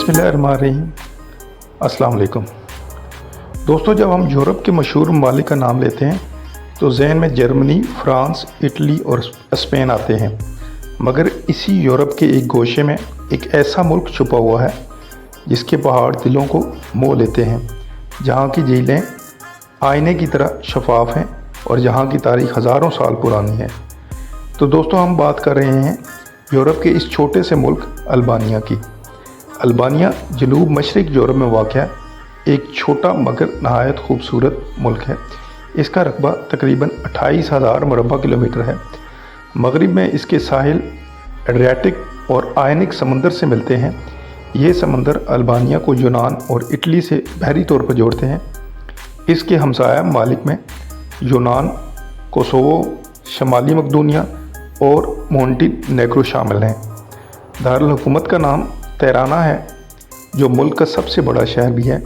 बिस्मिल्लाहिर्रहमानिर्रहीम। अस्सलाम वालेकुम दोस्तों, जब हम यूरोप के मशहूर ममालिक का नाम लेते हैं तो जहन में जर्मनी, फ्रांस, इटली और स्पेन आते हैं। मगर इसी यूरोप के एक गोशे में एक ऐसा मुल्क छुपा हुआ है जिसके पहाड़ दिलों को मोह लेते हैं, जहाँ की झीलें आईने की तरह शफाफ हैं और जहाँ की तारीख हज़ारों साल पुरानी है। तो दोस्तों, हम बात कर रहे हैं यूरोप के इस छोटे से मुल्क अल्बानिया की। अल्बानिया जनूब मशरक़ यूरोप में वाक़ एक छोटा मगर नहायत खूबसूरत मुल्क है। इसका रकबा तकरीबन 28,000 मुरबा किलोमीटर है। मगरिब में इसके साहिल एड्रियाटिक और आयनिक समंदर से मिलते हैं। ये समंदर अल्बानिया को यूनान और इटली से बहरी तौर पर जोड़ते हैं। इसके हमसाया ममालिक में यूनान, कोसोवो, शमाली मकदूनिया और मोंटेनेग्रो शामिल हैं। दारुल हुकूमत का नाम तिराना है, जो मुल्क का सबसे बड़ा शहर भी है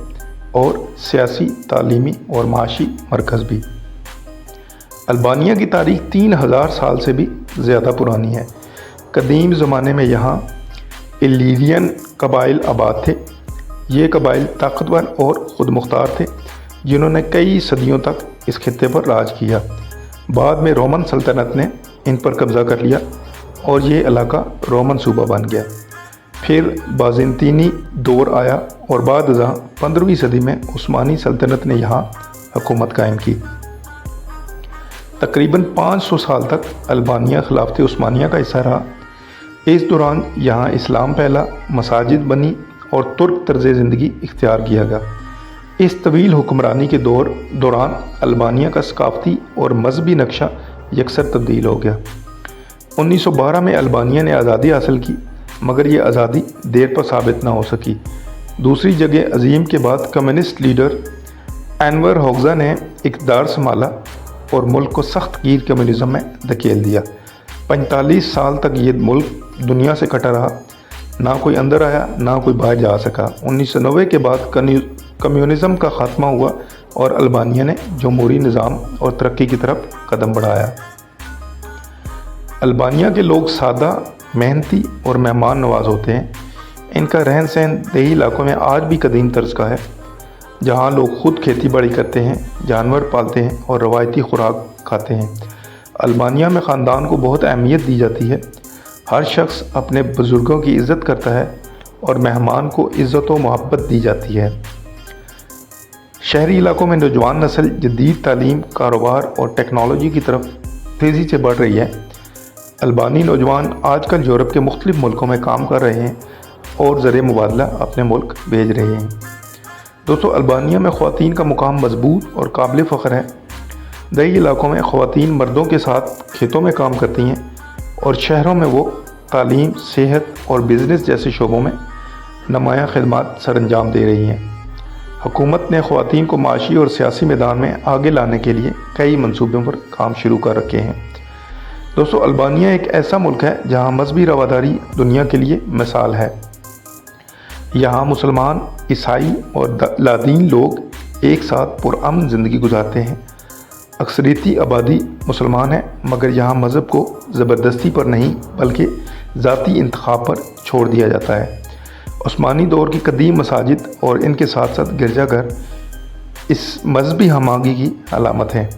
और सियासी, तालीमी और माशी मरकज़ भी। अल्बानिया की तारीख 3,000 साल से भी ज़्यादा पुरानी है। कदीम ज़माने में यहाँ इलीरियन कबाइल आबाद थे। ये कबाइल ताकतवर और ख़ुद मुख्तार थे, जिन्होंने कई सदियों तक इस खित्ते पर राज किया। बाद में रोमन सल्तनत ने इन पर कब्ज़ा कर लिया और ये इलाका रोमन सूबा बन गया। फिर बाज़ंतीनी दौर आया और बाद 15वीं सदी में उस्मानी सल्तनत ने यहाँ हुकूमत कायम की। तकरीबन 500 साल तक अल्बानिया खिलाफत उस्मानिया का हिस्सा रहा। इस दौरान यहाँ इस्लाम फैला, मसाजिद बनी और तुर्क तर्ज़ ज़िंदगी इख्तियार किया गया। इस तवील हुक्मरानी के दौरान अल्बानिया का सकाफ़ती और मजहबी नक्शा यकसर तब्दील हो गया। 1912 में अल्बानिया ने आज़ादी हासिल की, मगर ये आज़ादी देर पर साबित ना हो सकी। दूसरी जगह अजीम के बाद कम्युनिस्ट लीडर एनवर होक्जा ने इक़्तिदार संभाला और मुल्क को सख्त गिर कम्युनिज़म में धकेल दिया। 45 साल तक ये मुल्क दुनिया से कटा रहा। ना कोई अंदर आया, ना कोई बाहर जा सका। 1990 के बाद कम्युनिज़म का ख़ात्मा हुआ और अल्बानिया ने जमहूरी निज़ाम और तरक्की की तरफ कदम बढ़ाया। अल्बानिया के लोग सादा, मेहनती और मेहमान नवाज होते हैं। इनका रहन सहन देही इलाकों में आज भी कदीम तर्ज का है, जहाँ लोग खुद खेती बाड़ी करते हैं, जानवर पालते हैं और रवायती खुराक खाते हैं। अल्बानिया में ख़ानदान को बहुत अहमियत दी जाती है। हर शख्स अपने बुज़ुर्गों की इज़्ज़त करता है और मेहमान को इज़्ज़त व मोहब्बत दी जाती है। शहरी इलाकों में नौजवान नस्ल जदीद तालीम, कारोबार और टेक्नोलॉजी की तरफ तेज़ी से बढ़ रही है। अल्बानी नौजवान आजकल यूरोप के मुख्तलिफ़ मुल्कों में काम कर रहे हैं और ज़रिए मुबादला अपने मुल्क भेज रहे हैं। दोस्तों, अल्बानिया में ख़वातीन का मुकाम मजबूत और काबिल फ़ख्र है। दही इलाकों में ख़वातीन मर्दों के साथ खेतों में काम करती हैं और शहरों में वो तालीम, सेहत और बिज़नेस जैसे शोबों में नुमायाँ खिदमात सरअंजाम दे रही हैं। हुकूमत ने ख़वातीन को माशी और सियासी मैदान में आगे लाने के लिए कई मंसूबों पर काम शुरू कर रखे हैं। दोस्तों, अल्बानिया एक ऐसा मुल्क है जहाँ मजहबी रवादारी दुनिया के लिए मिसाल है। यहाँ मुसलमान, ईसाई और लादीन लोग एक साथ पुरअमन ज़िंदगी गुजारते हैं। अक्सरियती आबादी मुसलमान है, मगर यहाँ मज़हब को ज़बरदस्ती पर नहीं बल्कि ज़ाती इंतखाब पर छोड़ दिया जाता है। उस्मानी दौर की कदीम मसाजिद और इनके साथ साथ गिरजाघर इस मजहबी हमागी की अलामत हैं।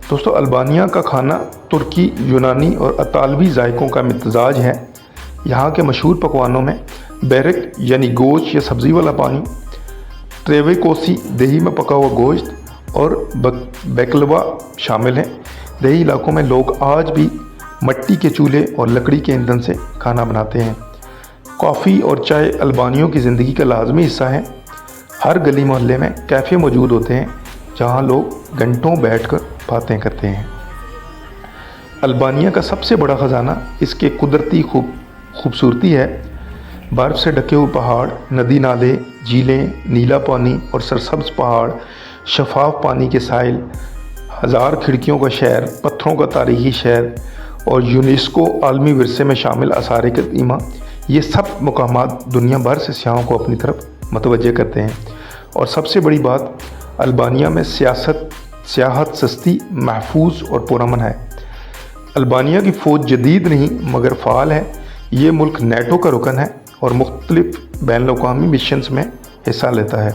दोस्तों, अल्बानिया का खाना तुर्की, यूनानी और अतालवी जायकों का मितजाज है। यहाँ के मशहूर पकवानों में बेरक यानी गोश्त या सब्ज़ी वाला पानी, ट्रेवेकोसी दही में पका हुआ गोश्त और बेकलवा शामिल हैं। दही इलाकों में लोग आज भी मिट्टी के चूल्हे और लकड़ी के ईंधन से खाना बनाते हैं। कॉफ़ी और चाय अल्बानियों की ज़िंदगी का लाजमी हिस्सा है। हर गली मोहल्ले में कैफ़े मौजूद होते हैं, जहाँ लोग घंटों बैठकर बातें करते हैं। अल्बानिया का सबसे बड़ा ख़जाना इसके कुदरती खूबसूरती है। बर्फ़ से ढके हुए पहाड़, नदी नाले, झीलें, नीला पानी और सरसब्ज़ पहाड़, शफाफ पानी के साहिल, हज़ार खिड़कियों का शहर, पत्थरों का तारीख़ी शहर और यूनेस्को आलमी विरसे में शामिल आसार क़दीमा, ये सब मकामात दुनिया भर से सियाहों को अपनी तरफ मतवज्जे करते हैं। और सबसे बड़ी बात, अल्बानिया में सियाहत सस्ती, महफूज और पुरअमन है। अल्बानिया की फ़ौज जदीद नहीं मगर फ़ाल है। ये मुल्क नेटो का रुकन है और मुख्तलिफ बैन अवी मिशंस में हिस्सा लेता है।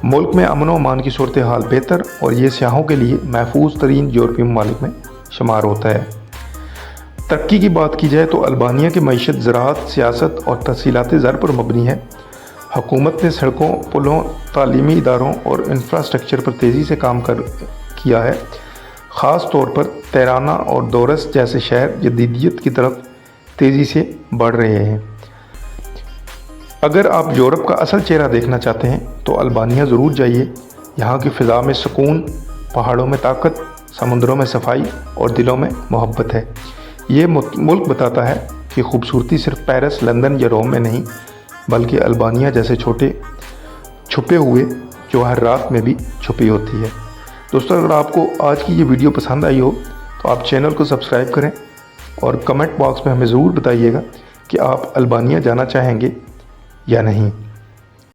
मुल्क में अमन व अमान की सूरत हाल बेहतर और ये सियाहों के लिए महफूज तरीन यूरोपीय ममालिक में शुमार होता है। तरक्की की बात की जाए तो अल्बानिया की मईशत ज़राअत, सियासत और तहसीलात ज़र पर मबनी है। हुकूमत ने सड़कों, पुलों, तालीमी इदारों और इंफ्रास्ट्रक्चर पर तेज़ी से काम किया है। ख़ास तौर पर तेहराना और दोरस जैसे शहर जदीदियत की तरफ तेज़ी से बढ़ रहे हैं। अगर आप यूरोप का असल चेहरा देखना चाहते हैं तो अल्बानिया ज़रूर जाइए। यहाँ की फ़िज़ा में सुकून, पहाड़ों में ताकत, समुद्रों में सफाई और दिलों में मोहब्बत है। ये मुल्क बताता है कि खूबसूरती सिर्फ पेरिस, लंदन या रोम में नहीं, बल्कि अल्बानिया जैसे छोटे छुपे हुए जो हर रात में भी छुपी होती है। दोस्तों, अगर आपको आज की ये वीडियो पसंद आई हो तो आप चैनल को सब्सक्राइब करें और कमेंट बॉक्स में हमें ज़रूर बताइएगा कि आप अल्बानिया जाना चाहेंगे या नहीं।